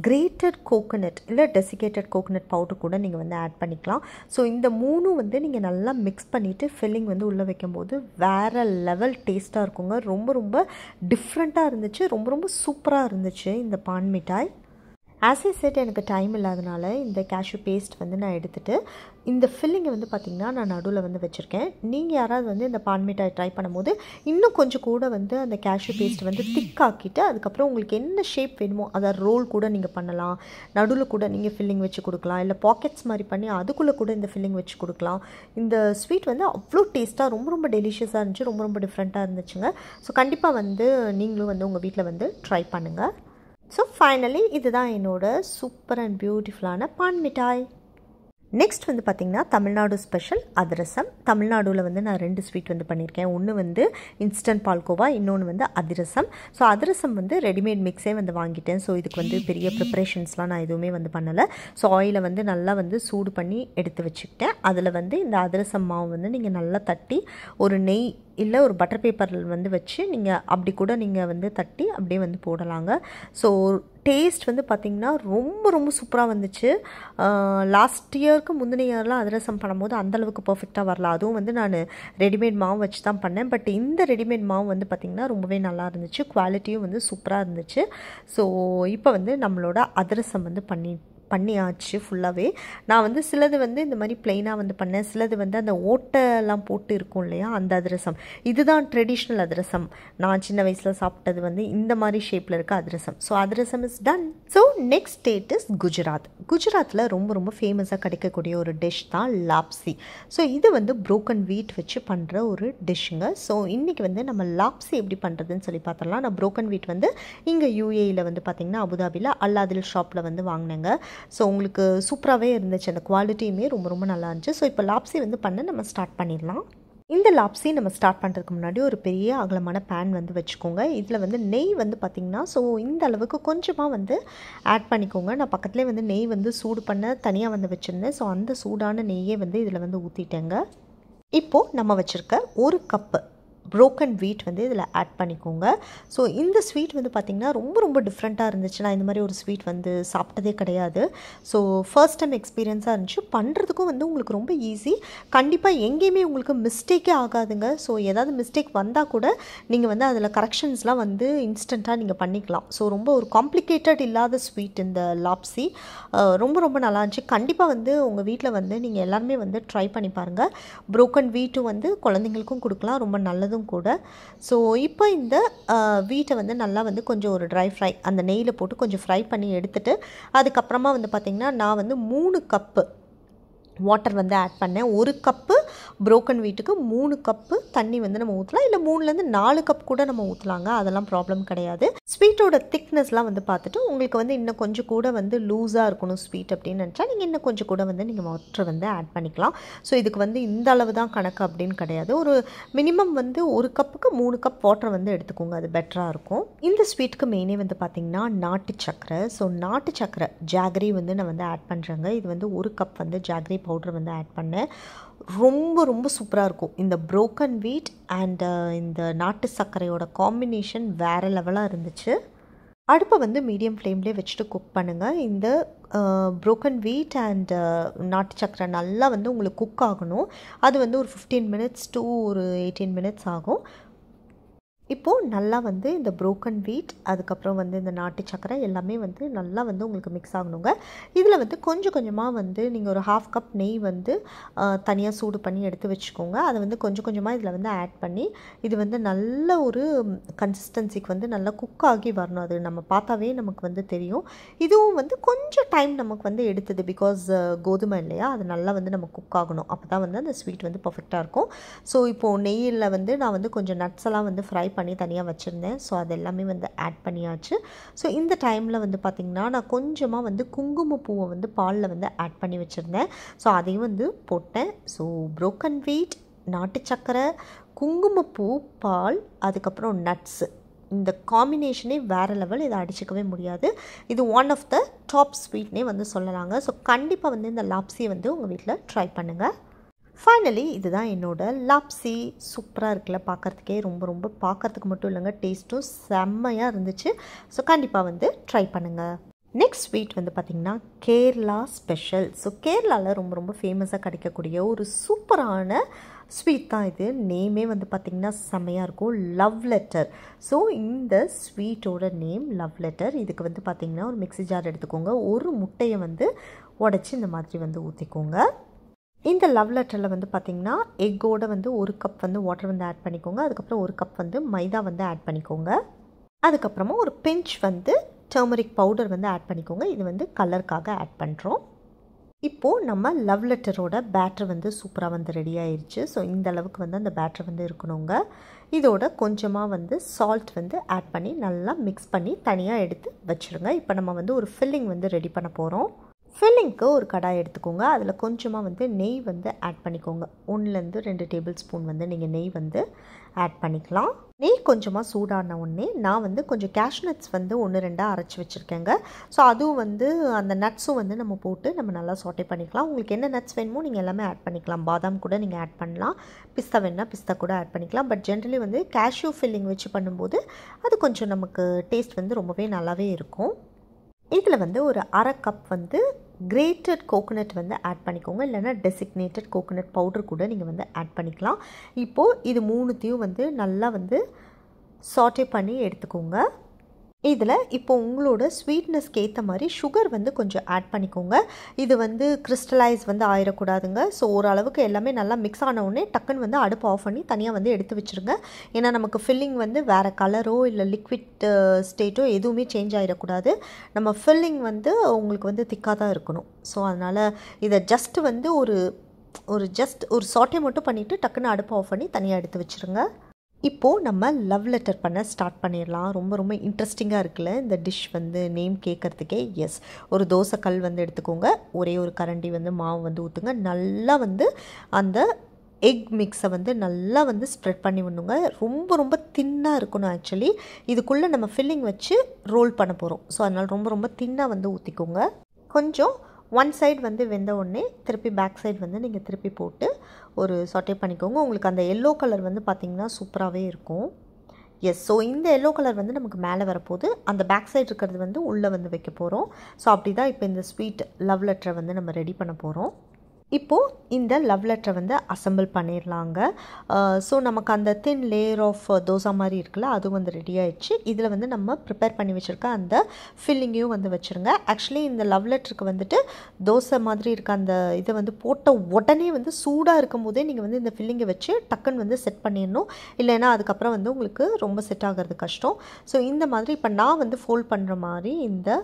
கிரேட்டட் கோகோனட் இல்லை டெசிகேட்டட் கோகோனட் பவுடர் கூட நீங்கள் வந்து ஆட் பண்ணிக்கலாம். ஸோ இந்த மூணும் வந்து நீங்கள் நல்லா மிக்ஸ் பண்ணிவிட்டு ஃபில்லிங் வந்து உள்ளே வைக்கும்போது வேறு லெவல் டேஸ்ட்டாக இருக்குங்க. ரொம்ப ரொம்ப டிஃப்ரெண்ட்டாக இருந்துச்சு. ரொம்ப ரொம்ப சூப்பராக இருந்துச்சு இந்த பான் மிட்டாய். ஆஸ் ஐ செட், எனக்கு டைம் இல்லாதனால இந்த கேஷ்யூ பேஸ்ட் வந்து நான் எடுத்துகிட்டு இந்த ஃபில்லிங்கை வந்து பார்த்திங்கன்னா நான் நடுவில் வந்து வச்சுருக்கேன். நீங்கள் யாராவது வந்து இந்த பான் மிட்டாய் ட்ரை பண்ணும்போது இன்னும் கொஞ்சம் கூட வந்து அந்த கேஷ்யூ பேஸ்ட் வந்து திக்காக்கிட்டு அதுக்கப்புறம் உங்களுக்கு என்ன ஷேப் வேணுமோ அதை ரோல் கூட நீங்கள் பண்ணலாம். நடுவில் கூட நீங்கள் ஃபில்லிங் வச்சு கொடுக்கலாம். இல்லை பாக்கெட்ஸ் மாதிரி பண்ணி அதுக்குள்ளே கூட இந்த ஃபில்லிங் வச்சு கொடுக்கலாம். இந்த ஸ்வீட் வந்து அவ்வளோ டேஸ்ட்டாக ரொம்ப ரொம்ப டெலிஷியஸாக இருந்துச்சு. ரொம்ப ரொம்ப டிஃப்ரெண்ட்டாக இருந்துச்சுங்க. ஸோ கண்டிப்பாக வந்து நீங்களும் வந்து உங்கள் வீட்டில் வந்து ட்ரை பண்ணுங்கள். ஸோ ஃபைனலி இதுதான் என்னோட சூப்பர் அண்ட் பியூட்டிஃபுல்லான பான் மிட்டாய். நெக்ஸ்ட் வந்து பார்த்திங்கன்னா தமிழ்நாடு ஸ்பெஷல் அதிரசம். தமிழ்நாடுவில் வந்து நான் 2 ஸ்வீட் வந்து பண்ணியிருக்கேன். ஒன்று வந்து இன்ஸ்டன்ட் பால்கோவா, இன்னொன்று வந்து அதிரசம். ஸோ அதிரசம் வந்து ரெடிமேட் மிக்ஸே வந்து வாங்கிட்டேன். ஸோ இதுக்கு வந்து பெரிய ப்ரிப்ரேஷன்ஸ்லாம் நான் எதுவுமே வந்து பண்ணலை. ஸோ ஆயிலை வந்து நல்லா வந்து சூடு பண்ணி எடுத்து வச்சுக்கிட்டேன். அதில் வந்து இந்த அதிரசம் மாவு வந்து நீங்கள் நல்லா தட்டி ஒரு நெய் இல்லை ஒரு பட்டர் பேப்பரில் வந்து வச்சு நீங்கள் அப்படி கூட நீங்கள் வந்து தட்டி அப்படியே வந்து போடலாங்க. ஸோ டேஸ்ட் வந்து பார்த்திங்கன்னா ரொம்ப ரொம்ப சூப்பராக வந்துச்சு. லாஸ்ட் இயருக்கு முந்தின இயர்லாம் அதிரசம் பண்ணும்போது அந்தளவுக்கு பர்ஃபெக்டாக வரல. அதுவும் வந்து நான் ரெடிமேட் மாவு வச்சு தான் பண்ணேன். பட் இந்த ரெடிமேட் மாவு வந்து பார்த்திங்கன்னா ரொம்பவே நல்லா இருந்துச்சு. குவாலிட்டியும் வந்து சூப்பராக இருந்துச்சு. ஸோ இப்போ வந்து நம்மளோட அதிரசம் வந்து பண்ணியாச்சு ஃபுல்லாகவே. நான் வந்து சிலது வந்து இந்த மாதிரி ப்ளெயினாக வந்து பண்ணேன். சிலது வந்து அந்த ஓட்டெல்லாம் போட்டு இருக்கும் இல்லையா, அந்த அதிரசம். இதுதான் ட்ரெடிஷ்னல் அதிரசம். நான் சின்ன வயசில் சாப்பிட்டது வந்து இந்த மாதிரி ஷேப்பில் இருக்க அதிரசம். So athirasam is done. So next state is Gujarat. குஜராத்தில் ரொம்ப ரொம்ப ஃபேமஸாக கிடைக்கக்கூடிய ஒரு டிஷ் தான் லாப்ஸி. ஸோ இது வந்து ப்ரோக்கன் வீட் வச்சு பண்ணுற ஒரு டிஷ்ஷுங்க. ஸோ இன்றைக்கி வந்து நம்ம லாப்ஸி எப்படி பண்ணுறதுன்னு சொல்லி பார்த்தரலாம். நான் ப்ரோக்கன் வீட் வந்து இங்கே யூஏயில் வந்து பார்த்திங்கன்னா அபுதாபியில் அல்லாதில் ஷாப்பில் வந்து வாங்கினேங்க. ஸோ உங்களுக்கு சூப்பராகவே இருந்துச்சு. அந்த குவாலிட்டியுமே ரொம்ப ரொம்ப நல்லா இருந்துச்சு. ஸோ இப்போ லாப்ஸி வந்து பண்ண நம்ம ஸ்டார்ட் பண்ணிடலாம். இந்த லாப்ஸி நம்ம ஸ்டார்ட் பண்ணுறதுக்கு முன்னாடி ஒரு பெரிய அகலமான பேன் வந்து வச்சுக்கோங்க. இதில் வந்து நெய் வந்து பார்த்திங்கன்னா ஸோ இந்த அளவுக்கு கொஞ்சமாக வந்து ஆட் பண்ணிக்கோங்க. நான் பக்கத்துலேயே வந்து நெய் வந்து சூடு பண்ண தனியாக வந்து வச்சுருந்தேன். ஸோ அந்த சூடான நெய்யே வந்து இதில் வந்து ஊற்றிட்டேங்க. இப்போது நம்ம வச்சுருக்க 1 கப்பு ப்ரோக்கன் வீட் வந்து இதில் ஆட் பண்ணிக்கோங்க. ஸோ இந்த ஸ்வீட் வந்து பார்த்திங்கன்னா ரொம்ப ரொம்ப டிஃப்ரெண்ட்டாக இருந்துச்சு. நான் இந்த மாதிரி ஒரு ஸ்வீட் வந்து சாப்பிட்டதே கிடையாது. ஸோ ஃபர்ஸ்ட் டைம் எக்ஸ்பீரியன்ஸாக இருந்துச்சு. பண்ணுறதுக்கும் வந்து உங்களுக்கு ரொம்ப ஈஸி. கண்டிப்பாக எங்கேயுமே உங்களுக்கு மிஸ்டேக்கே ஆகாதுங்க. ஸோ ஏதாவது மிஸ்டேக் வந்தால் கூட நீங்கள் வந்து அதில் கரெக்ஷன்ஸ்லாம் வந்து இன்ஸ்டண்ட்டாக நீங்கள் பண்ணிக்கலாம். ஸோ ரொம்ப ஒரு காம்ப்ளிகேட்டட் இல்லாத ஸ்வீட் இந்த லாப்ஸி. ரொம்ப ரொம்ப நல்லா இருந்துச்சு. கண்டிப்பாக வந்து உங்கள் வீட்டில் வந்து நீங்கள் எல்லாருமே வந்து ட்ரை பண்ணி பாருங்கள். ப்ரோக்கன் வீட்டும் வந்து குழந்தைங்களுக்கும் கொடுக்கலாம். ரொம்ப நல்லதும் கூட. ஸோ இப்போ இந்த வீட்டை வந்து நல்லா வந்து கொஞ்சம் ஒரு ட்ரை ஃப்ரை அந்த நெய்யில் போட்டு கொஞ்சம் ஃப்ரை பண்ணி எடுத்துகிட்டு அதுக்கப்புறமா வந்து பார்த்திங்கன்னா நான் வந்து 3 கப்பு வாட்டர் வந்து ஆட் பண்ணேன். 1 கப்பு ப்ரோக்கன் வீட்டுக்கு 3 கப்பு தண்ணி வந்து நம்ம ஊற்றலாம். இல்லை 3லேருந்து 4 கப் கூட நம்ம ஊற்றலாங்க. அதெல்லாம் ப்ராப்ளம் கிடையாது. ஸ்வீட்டோட திக்னஸ்லாம் வந்து பார்த்துட்டு உங்களுக்கு வந்து இன்னும் கொஞ்சம் கூட வந்து லூஸாக இருக்கணும் ஸ்வீட் அப்படின்னு நினச்சா நீங்கள் இன்னும் கொஞ்சம் கூட வந்து நீங்கள் வாட்டர் வந்து ஆட் பண்ணிக்கலாம். ஸோ இதுக்கு வந்து இந்த அளவு தான் கணக்கு அப்படின்னு கிடையாது. ஒரு மினிமம் வந்து 1 கப்புக்கு 3 கப் வாட்டர் வந்து எடுத்துக்கோங்க. அது பெட்டராக இருக்கும். இந்த ஸ்வீட்டுக்கு மெயினே வந்து பார்த்திங்கன்னா நாட்டு சக்கரை. ஸோ நாட்டு சக்கரை ஜாகரி வந்து நான் வந்து ஆட் பண்ணுறேங்க. இது வந்து 1 கப் வந்து ஜாகரி பவுடர் வந்து ஆட் பண்ணேன். ரொம்ப ரொம்ப சூப்பராக இருக்கும். இந்த ப்ரோக்கன் வீட் அண்ட் இந்த நாட்டு சர்க்கரையோட காம்பினேஷன் வேறு லெவலாக இருந்துச்சு. அடுப்பை வந்து மீடியம் ஃப்ளேம்லேயே வச்சுட்டு குக் பண்ணுங்கள். இந்த ப்ரோக்கன் வீட் அண்ட் நாட்டு சக்கரை நல்லா வந்து உங்களுக்கு குக் ஆகணும். அது வந்து ஒரு 15 மினிட்ஸ் to ஒரு 18 மினிட்ஸ் ஆகும். இப்போது நல்லா வந்து இந்த ப்ரோக்கன் வீட் அதுக்கப்புறம் வந்து இந்த நாட்டு சக்கரை எல்லாமே வந்து நல்லா வந்து உங்களுக்கு மிக்ஸ் ஆகணுங்க. இதில் வந்து கொஞ்சம் கொஞ்சமாக வந்து நீங்கள் ஒரு 1/2 கப் நெய் வந்து தனியாக சூடு பண்ணி எடுத்து வச்சுக்கோங்க. அதை வந்து கொஞ்சம் கொஞ்சமாக இதில் வந்து ஆட் பண்ணி இது வந்து நல்ல ஒரு கன்சிஸ்டன்சிக்கு வந்து நல்லா குக் ஆகி வரணும். அது நம்ம பார்த்தாவே நமக்கு வந்து தெரியும். இதுவும் வந்து கொஞ்சம் டைம் நமக்கு வந்து எடுத்தது. பிகாஸ் கோதுமை இல்லையா, அது நல்லா வந்து நம்ம குக் ஆகணும். அப்போ தான் வந்து அந்த ஸ்வீட் வந்து பர்ஃபெக்டாக இருக்கும். ஸோ இப்போது நெய்யில் வந்து நான் வந்து கொஞ்சம் நட்ஸ் எல்லாம் வந்து ஃப்ரை பண்ணி தனியாக வச்சுருந்தேன். ஸோ அது எல்லாமே வந்து ஆட் பண்ணியாச்சு. ஸோ இந்த டைமில் வந்து பார்த்திங்கன்னா நான் கொஞ்சமாக வந்து குங்குமப்பூவை வந்து பாலில் வந்து ஆட் பண்ணி வச்சுருந்தேன். ஸோ அதையும் வந்து போட்டேன். ஸோ ப்ரோக்கன் வீட், நாட்டு சக்கரை, குங்குமப்பூ, பால், அதுக்கப்புறம் நட்ஸு இந்த காம்பினேஷனே வேறு லெவல். இதை அடிச்சிக்கவே முடியாது. இது ஒன் ஆஃப் த டாப் ஸ்வீட்னே வந்து சொல்லலாங்க. ஸோ கண்டிப்பாக வந்து இந்த லாப்ஸியை வந்து உங்கள் வீட்டில் ட்ரை பண்ணுங்கள். ஃபைனலி இதுதான் என்னோடய லாப்ஸி. சூப்பராக இருக்குல்ல, பார்க்குறதுக்கே ரொம்ப பார்க்குறதுக்கு மட்டும் இல்லைங்க, டேஸ்ட்டும் செம்மையாக இருந்துச்சு. ஸோ கண்டிப்பாக வந்து ட்ரை பண்ணுங்கள். நெக்ஸ்ட் ஸ்வீட் வந்து பார்த்திங்கன்னா கேரளா ஸ்பெஷல். ஸோ கேரளாவில் ரொம்ப ஃபேமஸாக கிடைக்கக்கூடிய ஒரு சூப்பரான ஸ்வீட் தான் இது. நேமே வந்து பார்த்திங்கன்னா செம்மையாக இருக்கும், லவ் லெட்டர். ஸோ இந்த ஸ்வீட்டோட நேம் லவ் லெட்டர். இதுக்கு வந்து பார்த்திங்கன்னா ஒரு மிக்ஸி ஜார் எடுத்துக்கோங்க. ஒரு முட்டையை வந்து உடச்சி இந்த மாதிரி வந்து ஊற்றிக்கோங்க. இந்த லவ் லெட்டரில் வந்து பார்த்திங்கன்னா எக்கோட வந்து 1 கப் வந்து வாட்டர் வந்து ஆட் பண்ணிக்கோங்க. அதுக்கப்புறம் 1 கப் வந்து மைதா வந்து ஆட் பண்ணிக்கோங்க. அதுக்கப்புறமா ஒரு பிஞ்ச் வந்து டர்மரிக் பவுடர் வந்து ஆட் பண்ணிக்கோங்க. இது வந்து கலருக்காக ஆட் பண்ணுறோம். இப்போது நம்ம லவ் லெட்டரோட பேட்டர் வந்து சூப்பராக வந்து ரெடி ஆயிடுச்சு. ஸோ இந்த அளவுக்கு வந்து அந்த பேட்டர் வந்து இருக்கணுங்க. இதோட கொஞ்சமாக வந்து சால்ட் வந்து ஆட் பண்ணி நல்லா மிக்ஸ் பண்ணி தனியாக எடுத்து வச்சுருங்க. இப்போ நம்ம வந்து ஒரு ஃபில்லிங் வந்து ரெடி பண்ண போகிறோம். ஃபில்லிங்க்கு ஒரு கடாய் எடுத்துக்கோங்க. அதில் கொஞ்சமாக வந்து நெய் வந்து ஆட் பண்ணிக்கோங்க. 1லேருந்து 2 டேபிள் ஸ்பூன் வந்து நீங்கள் நெய் வந்து ஆட் பண்ணிக்கலாம். நெய் கொஞ்சமாக சூடான உடனே நான் வந்து கொஞ்சம் கேஷ்நட்ஸ் வந்து 1-2 அரைச்சி வச்சுருக்கேங்க. ஸோ அதுவும் வந்து அந்த நட்ஸும் வந்து நம்ம போட்டு நம்ம நல்லா சாட்டே பண்ணிக்கலாம். உங்களுக்கு என்ன நட்ஸ் வேணுமோ நீங்கள் எல்லாமே ஆட் பண்ணிக்கலாம். பாதாம் கூட நீங்கள் ஆட் பண்ணலாம், பிஸ்தா வேணுன்னா பிஸ்தா கூட ஆட் பண்ணிக்கலாம். பட் ஜென்ரலி வந்து கேஷ்யூ ஃபில்லிங் வச்சு பண்ணும்போது அது கொஞ்சம் நமக்கு டேஸ்ட் வந்து ரொம்பவே நல்லாவே இருக்கும். இதில் வந்து ஒரு 1/2 கப் வந்து கிரேட்டட் கோகோனட் வந்து ஆட் பண்ணிக்கோங்க. இல்லைனா டெசிக்னேட்டட் கோகோனட் பவுடர் கூட நீங்கள் வந்து ஆட் பண்ணிக்கலாம். இப்போது இது 3த்தையும் வந்து நல்லா வந்து சாட்டே பண்ணி எடுத்துக்கோங்க. இதில் இப்போ உங்களோட ஸ்வீட்னஸ்க்கு ஏற்ற மாதிரி சுகர் வந்து கொஞ்சம் ஆட் பண்ணிக்கோங்க. இது வந்து கிறிஸ்டலைஸ் வந்து ஆயிடக்கூடாதுங்க. ஸோ ஓரளவுக்கு எல்லாமே நல்லா மிக்ஸ் ஆன உடனே டக்குன்னு வந்து அடுப்பு ஆஃப் பண்ணி தனியாக வந்து எடுத்து வச்சுருங்க. ஏன்னா நமக்கு ஃபில்லிங் வந்து வேறு கலரோ இல்லை லிக்விட் ஸ்டேட்டோ எதுவுமே சேஞ்ச் ஆகிடக்கூடாது. நம்ம ஃபில்லிங் வந்து உங்களுக்கு வந்து திக்காக தான் இருக்கணும். ஸோ அதனால் இதை ஜஸ்ட் வந்து ஒரு சாட்டே மட்டும் பண்ணிவிட்டு டக்குன்னு அடுப்பு ஆஃப் பண்ணி தனியாக எடுத்து வச்சுருங்க. இப்போது நம்ம லவ் லெட்டர் பண்ண ஸ்டார்ட் பண்ணிடலாம். ரொம்ப இன்ட்ரெஸ்டிங்காக இருக்குல்ல இந்த டிஷ் வந்து நேம் கேட்குறதுக்கே. எஸ், ஒரு தோசைக்கல் வந்து எடுத்துக்கோங்க. ஒரே ஒரு கரண்டி வந்து மாவு வந்து ஊற்றுங்க. நல்லா வந்து அந்த எக் மிக்ஸை வந்து நல்லா வந்து ஸ்ப்ரெட் பண்ணி விடணுங்க. ரொம்ப தின்னாக இருக்கணும். ஆக்சுவலி இதுக்குள்ளே நம்ம ஃபில்லிங் வச்சு ரோல் பண்ண போகிறோம். ஸோ அதனால் ரொம்ப தின்னாக வந்து ஊற்றிக்கோங்க. கொஞ்சம் ஒன் சைடு வந்து வெந்த உடனே திருப்பி பேக் சைடு வந்து நீங்கள் திருப்பி போட்டு ஒரு சாட்டே பண்ணிக்கோங்க. உங்களுக்கு அந்த எல்லோ கலர் வந்து பார்த்திங்கன்னா சூப்பராகவே இருக்கும். எஸ், ஸோ இந்த எல்லோ கலர் வந்து நமக்கு மேலே வரப்போகுது. அந்த பேக் சைடு இருக்கிறது வந்து உள்ளே வந்து வைக்க போகிறோம். ஸோ அப்படி தான் இப்போ இந்த ஸ்வீட் லவ் லெட்டரை வந்து நம்ம ரெடி பண்ண போகிறோம். இப்போது இந்த லவ் லெட்டரை வந்து அசம்பிள் பண்ணிடலாங்க. ஸோ நமக்கு அந்த தின் லேயர் ஆஃப் தோசை மாதிரி இருக்குல்ல, அது வந்து ரெடி ஆகிடுச்சு. இதில் வந்து நம்ம ப்ரிப்பேர் பண்ணி வச்சுருக்க அந்த ஃபில்லிங்கையும் வந்து வச்சுருங்க. ஆக்சுவலி இந்த லவ் லெட்டருக்கு வந்துட்டு தோசை மாதிரி இருக்க அந்த இதை வந்து போட்ட உடனே வந்து சூடாக இருக்கும் போதே நீங்கள் வந்து இந்த ஃபில்லிங்கை வச்சு டக்குன்னு வந்து செட் பண்ணிடணும். இல்லைன்னா அதுக்கப்புறம் வந்து உங்களுக்கு ரொம்ப செட் ஆகிறது கஷ்டம். ஸோ இந்த மாதிரி இப்போ நான் வந்து ஃபோல்ட் பண்ணுற மாதிரி இந்த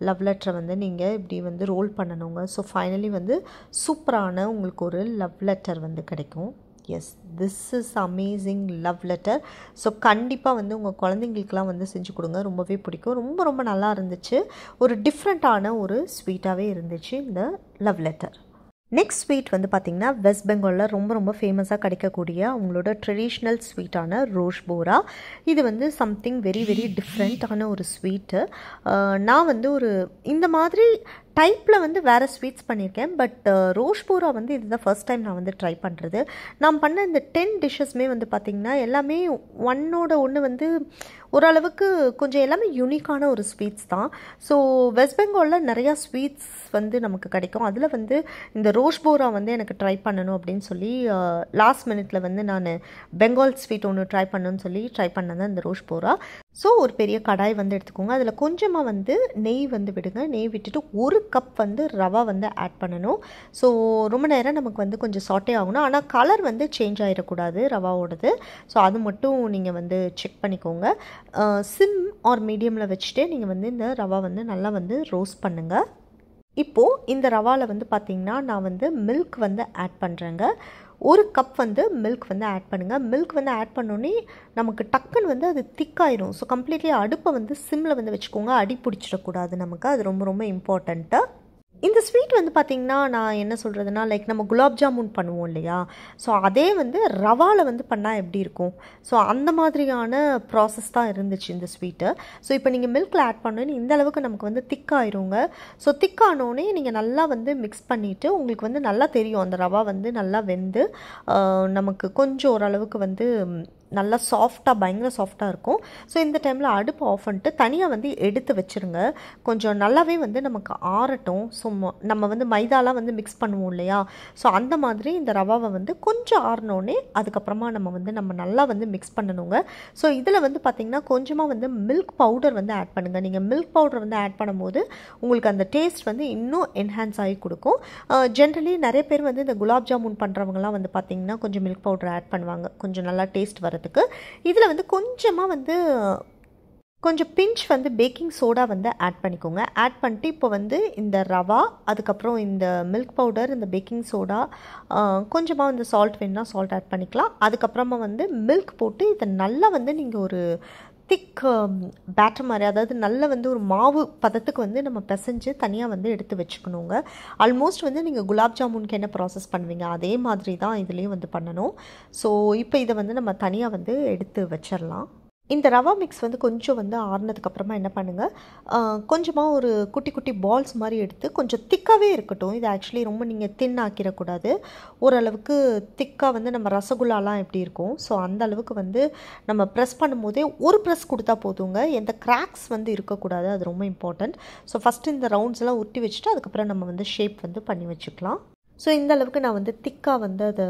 லவ் லெட்டரை வந்து நீங்கள் இப்படி வந்து ரோல் பண்ணணுங்க. ஸோ ஃபைனலி வந்து சூப்பரான உங்களுக்கு ஒரு லவ் லெட்டர் வந்து கிடைக்கும். Yes, this is amazing love letter. So கண்டிப்பாக வந்து உங்கள் குழந்தைங்களுக்கெலாம் வந்து செஞ்சு கொடுங்க. ரொம்பவே பிடிக்கும். ரொம்ப நல்லா இருந்துச்சு. ஒரு டிஃப்ரெண்ட்டான ஒரு ஸ்வீட்டாகவே இருந்துச்சு இந்த லவ் லெட்டர். நெக்ஸ்ட் ஸ்வீட் வந்து பார்த்திங்கன்னா வெஸ்ட் பெங்காலில் ரொம்ப ஃபேமஸாக கிடைக்கக்கூடிய அவங்களோட ட்ரெடிஷ்னல் ஸ்வீட்டான ரோஷ்போரா. இது வந்து சம்திங் வெரி டிஃப்ரெண்ட்டான ஒரு ஸ்வீட்டு. நான் வந்து இந்த மாதிரி டைப்பில் வந்து வேறு ஸ்வீட்ஸ் பண்ணியிருக்கேன். பட் ரோஷ்போரா வந்து இதுதான் ஃபர்ஸ்ட் டைம் நான் வந்து ட்ரை பண்ணுறது. நான் பண்ண இந்த 10 டிஷ்ஷஸ்மே வந்து பார்த்திங்கன்னா எல்லாமே ஒன்னோட ஒன்று வந்து ஓரளவுக்கு கொஞ்சம் எல்லாமே யூனிக்கான ஒரு ஸ்வீட்ஸ் தான். ஸோ வெஸ்ட் பெங்காலில் நிறையா ஸ்வீட்ஸ் வந்து நமக்கு கிடைக்கும். அதில் வந்து இந்த ரோஷ்போரா வந்து எனக்கு ட்ரை பண்ணணும் அப்படின்னு சொல்லி லாஸ்ட் மினிட்ல வந்து நான் பெங்கால் ஸ்வீட் ஒன்று ட்ரை பண்ணணும்னு சொல்லி ட்ரை பண்ணது இந்த ரோஷ்போரா. ஸோ ஒரு பெரிய கடாய் வந்து எடுத்துக்கோங்க. அதில் கொஞ்சமாக வந்து நெய் வந்து விடுங்க. நெய் விட்டுட்டு 1 கப் வந்து ரவா வந்து ஆட் பண்ணணும். ஸோ ரொம்ப நேரம் நமக்கு வந்து கொஞ்சம் சாட்டே ஆகணும். ஆனால் கலர் வந்து சேஞ்ச் ஆகிடக்கூடாது ரவாவோடது. ஸோ அது மட்டும் நீங்கள் வந்து செக் பண்ணிக்கோங்க. சிம் ஆர் மீடியமில் வச்சுட்டு நீங்கள் வந்து இந்த ரவா வந்து நல்லா வந்து ரோஸ்ட் பண்ணுங்கள். இப்போது இந்த ரவாவில் வந்து பார்த்திங்கன்னா நான் வந்து மில்க் வந்து ஆட் பண்ணுறேங்க. 1 கப் வந்து மில்க் வந்து ஆட் பண்ணுங்கள். மில்க் வந்து ஆட் பண்ணோன்னே நமக்கு டக்குன்னு வந்து அது திக்காயிரும். ஸோ கம்ப்ளீட்லி அடுப்பை வந்து சிம்மில் வந்து வச்சுக்கோங்க. அடி பிடிச்சிடக்கூடாது நமக்கு. அது ரொம்ப இம்பார்ட்டண்ட்டு. இந்த ஸ்வீட் வந்து பார்த்திங்கன்னா நான் என்ன சொல்கிறதுனா லைக் நம்ம குலாப் ஜாமுன் பண்ணுவோம் இல்லையா, ஸோ அதே வந்து ரவாவில் வந்து பண்ணால் எப்படி இருக்கும், ஸோ அந்த மாதிரியான ப்ராசஸ் தான் இருந்துச்சு இந்த ஸ்வீட்டு. ஸோ இப்போ நீங்கள் மில்கில் ஆட் பண்ணணும் இந்த அளவுக்கு நமக்கு வந்து திக்காயிருங்க. ஸோ திக்கானோடனே நீங்கள் நல்லா வந்து மிக்ஸ் பண்ணிவிட்டு உங்களுக்கு வந்து நல்லா தெரியும் அந்த ரவா வந்து நல்லா வெந்து நமக்கு கொஞ்சம் ஓரளவுக்கு வந்து நல்லா சாஃப்டாக பயங்கர சாஃப்டாக இருக்கும். ஸோ இந்த டைமில் அடுப்பு ஆஃப் பண்ணிட்டு தனியாக வந்து எடுத்து வச்சுருங்க. கொஞ்சம் நல்லாவே வந்து நமக்கு ஆறட்டும். ஸோ நம்ம வந்து மைதாலாம் வந்து மிக்ஸ் பண்ணுவோம் இல்லையா, ஸோ அந்த மாதிரி இந்த ரவாவை வந்து கொஞ்சம் ஆறினோடனே அதுக்கப்புறமா நம்ம நல்லா வந்து மிக்ஸ் பண்ணணுங்க. ஸோ இதில் வந்து பார்த்திங்கன்னா கொஞ்சமாக வந்து மில்க் பவுடர் வந்து ஆட் பண்ணுங்கள். நீங்கள் மில்க் பவுடர் வந்து ஆட் பண்ணும்போது உங்களுக்கு அந்த டேஸ்ட் வந்து இன்னும் என்ஹான்ஸ் ஆகி கொடுக்கும். ஜென்ரலி நிறைய பேர் வந்து இந்த குலாப் ஜாமுன் பண்ணுறவங்கலாம் வந்து பார்த்திங்கன்னா கொஞ்சம் மில்க் பவுடர் ஆட் பண்ணுவாங்க கொஞ்சம் நல்லா டேஸ்ட் வர. இதில் வந்து கொஞ்சமாக வந்து கொஞ்சம் பிஞ்ச் வந்து பேக்கிங் சோடா வந்து ஆட் பண்ணிக்கோங்க. ஆட் பண்ணிட்டு இப்போ வந்து இந்த ரவா அதுக்கப்புறம் இந்த மில்க் பவுடர் இந்த பேக்கிங் சோடா கொஞ்சமாக வந்து சால்ட் வேணும்னா சால்ட் ஆட் பண்ணிக்கலாம். அதுக்கப்புறமா வந்து மில்க் போட்டு இதை நல்லா வந்து நீங்கள் ஒரு திக் பேட்டர் மாதிரி அதாவது நல்ல வந்து ஒரு மாவு பதத்துக்கு வந்து நம்ம பிசைஞ்சு தனியாக வந்து எடுத்து வச்சுக்கணுங்க. ஆல்மோஸ்ட் வந்து நீங்கள் குலாப் ஜாமுனுக்கு என்ன ப்ராசஸ் பண்ணுவீங்க அதே மாதிரி தான் இதுலேயும் வந்து பண்ணணும். ஸோ இப்போ இதை வந்து நம்ம தனியாக வந்து எடுத்து வச்சிடலாம். இந்த ரவா மிக்ஸ் வந்து கொஞ்சம் வந்து ஆறுனதுக்கப்புறமா என்ன பண்ணுங்கள், கொஞ்சமாக ஒரு குட்டி குட்டி பால்ஸ் மாதிரி எடுத்து கொஞ்சம் திக்காகவே இருக்கட்டும். இது ஆக்சுவலி ரொம்ப நீங்கள் தின் ஆக்கிடக்கூடாது. ஓரளவுக்கு திக்காக வந்து நம்ம ரசகுல்லாலாம் எப்படி இருக்கும் ஸோ அந்த அளவுக்கு வந்து நம்ம ப்ரெஸ் பண்ணும்போதே ஒரு ப்ரெஸ் கொடுத்தா போதுங்க. எந்த கிராக்ஸ் வந்து இருக்கக்கூடாது, அது ரொம்ப இம்பார்ட்டண்ட். ஸோ ஃபஸ்ட்டு இந்த ரவுண்ட்ஸ் எல்லாம் உருட்டி வச்சுட்டு அதுக்கப்புறம் நம்ம வந்து ஷேப் வந்து பண்ணி வச்சுக்கலாம். ஸோ இந்த அளவுக்கு நான் வந்து திக்காக வந்து அதை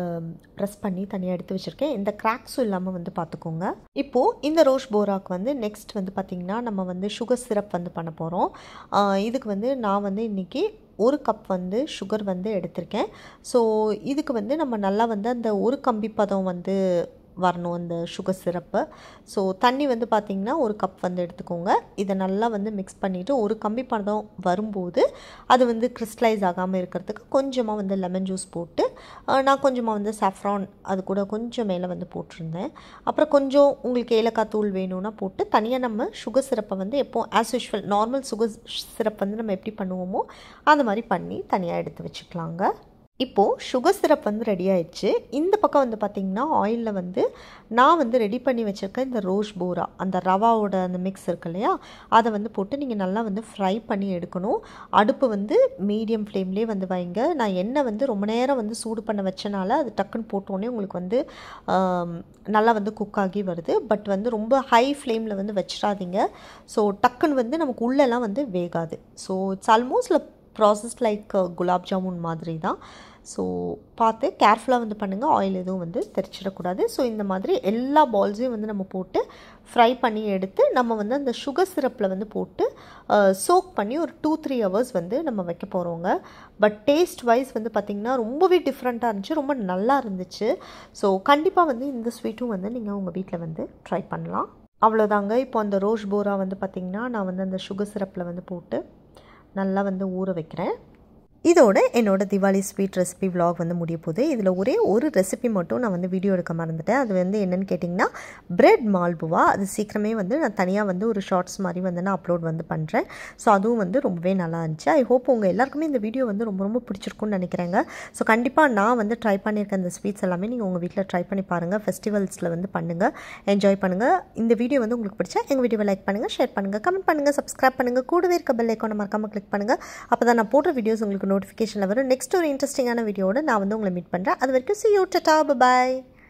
ப்ரெஸ் பண்ணி தனியாக எடுத்து வச்சுருக்கேன். எந்த கிராக்ஸும் இல்லாமல் வந்து பார்த்துக்கோங்க. இப்போது இந்த ரோஷ் போராக்கு வந்து நெக்ஸ்ட் வந்து பார்த்திங்கன்னா நம்ம வந்து சுகர் சிரப் வந்து பண்ண போகிறோம். இதுக்கு வந்து நான் வந்து இன்றைக்கி 1 கப் வந்து சுகர் வந்து எடுத்திருக்கேன். ஸோ இதுக்கு வந்து நம்ம நல்லா வந்து அந்த ஒரு கம்பி பதம் வந்து வரணும் அந்த சுகர் சிரப்பு. ஸோ தண்ணி வந்து பார்த்திங்கன்னா 1 கப் வந்து எடுத்துக்கோங்க. இதை நல்லா வந்து மிக்ஸ் பண்ணிவிட்டு ஒரு கம்பி பதம் வரும்போது அது வந்து கிறிஸ்டலைஸ் ஆகாமல் இருக்கிறதுக்கு கொஞ்சமாக வந்து லெமன் ஜூஸ் போட்டு நான் கொஞ்சமாக வந்து சாஃப்ரான் அது கூட கொஞ்சம் மேலே வந்து போட்டிருந்தேன். அப்புறம் கொஞ்சம் உங்களுக்கு ஏலக்காய் தூள் வேணும்னா போட்டு தனியாக நம்ம சுகர் சிரப்பை வந்து எப்போ as usual normal sugar syrup வந்து நம்ம எப்படி பண்ணுவோமோ அந்த மாதிரி பண்ணி தனியாக எடுத்து வச்சுக்கலாங்க. இப்போது சுகர் சிரப் வந்து ரெடி ஆயிடுச்சு. இந்த பக்கம் வந்து பார்த்திங்கன்னா ஆயிலில் வந்து நான் வந்து ரெடி பண்ணி வச்சுருக்கேன் இந்த ரோஷ் போரா அந்த ரவாவோட அந்த மிக்ஸ் இருக்கு இல்லையா, அதை வந்து போட்டு நீங்கள் நல்லா வந்து ஃப்ரை பண்ணி எடுக்கணும். அடுப்பு வந்து மீடியம் ஃப்ளேம்லேயே வந்து வைங்க. நான் எண்ணெய் வந்து ரொம்ப நேரம் வந்து சூடு பண்ண வச்சனால அது டக்குன்னு போட்டோன்னே உங்களுக்கு வந்து நல்லா வந்து குக் ஆகி வருது. பட் வந்து ரொம்ப ஹை ஃப்ளேமில் வந்து வச்சிடாதீங்க. ஸோ டக்குன்னு வந்து நமக்கு உள்ளெல்லாம் வந்து வேகாது. So it's almost process like gulab jamun மாதிரி தான். ஸோ பார்த்து கேர்ஃபுல்லாக வந்து பண்ணுங்கள், ஆயில் எதுவும் வந்து தெரிச்சிடக்கூடாது. ஸோ இந்த மாதிரி எல்லா பால்ஸையும் வந்து நம்ம போட்டு ஃப்ரை பண்ணி எடுத்து நம்ம வந்து அந்த சுகர் சிரப்பில் வந்து போட்டு சோக் பண்ணி ஒரு 2-3 ஹவர்ஸ் வந்து நம்ம வைக்க போகிறோங்க. பட் டேஸ்ட் வைஸ் வந்து பார்த்திங்கன்னா ரொம்பவே டிஃப்ரெண்ட்டாக இருந்துச்சு, ரொம்ப நல்லா இருந்துச்சு. ஸோ கண்டிப்பாக வந்து இந்த ஸ்வீட்டும் வந்து நீங்கள் உங்கள் வீட்டில் வந்து ட்ரை பண்ணலாம். அவ்வளோதாங்க. இப்போ அந்த ரோஷ் போரா வந்து பார்த்திங்கன்னா நான் வந்து அந்த சுகர் சிரப்பில் வந்து போட்டு நல்லா வந்து ஊற வைக்கிறேன். இதோட என்னோட திவாலி ஸ்வீட் ரெசிபி vlog வந்து முடிய போகுது. இதில் ஒரே ஒரு ரெசிபி மட்டும் நான் வந்து வீடியோ எடுக்க மறந்துட்டேன். அது வந்து என்னென்னு கேட்டிங்கன்னா பிரெட் மால்புவா. அது சீக்கிரமே வந்து நான் தனியாக வந்து ஒரு ஷார்ட்ஸ் மாதிரி வந்து நான் அப்லோட் வந்து பண்ணுறேன். ஸோ அதுவும் வந்து ரொம்பவே நல்லா இருந்துச்சு. ஐ ஹோப் உங்கள் எல்லாருக்குமே இந்த வீடியோ வந்து ரொம்ப ரொம்ப பிடிச்சிருக்குன்னு நினைக்கிறேங்க. ஸோ கண்டிப்பாக நான் வந்து ட்ரை பண்ணியிருக்கேன் இந்த ஸ்வீட்ஸ் எல்லாமே நீங்கள் உங்கள் வீட்டில் ட்ரை பண்ணி பாருங்கள். ஃபெஸ்டிவல்ஸில் வந்து பண்ணுங்கள், என்ஜாய் பண்ணுங்கள். இந்த வீடியோ வந்து உங்களுக்கு பிடிச்சா எங்கள் வீடியோவை லைக் பண்ணுங்கள், ஷேர் பண்ணுங்கள், கமெண்ட் பண்ணுங்கள், சப்ஸ்கிரைப் பண்ணுங்கள். கூடவே இருக்க பெல் ஐக்கானை மறக்காமல் கிளிக் பண்ணுங்கள். அப்போ தான் நான் போடுற வீடியோஸ் உங்களுக்கு நோட்டிஃபிகேஷனில் வரும். நெக்ஸ்ட் ஒரு இன்ட்ரெஸ்டிங்கான வீடியோவோட நான் வந்து உங்களை மீட் பண்ணுறேன். அது வரைக்கும் see you, tata, bye bye.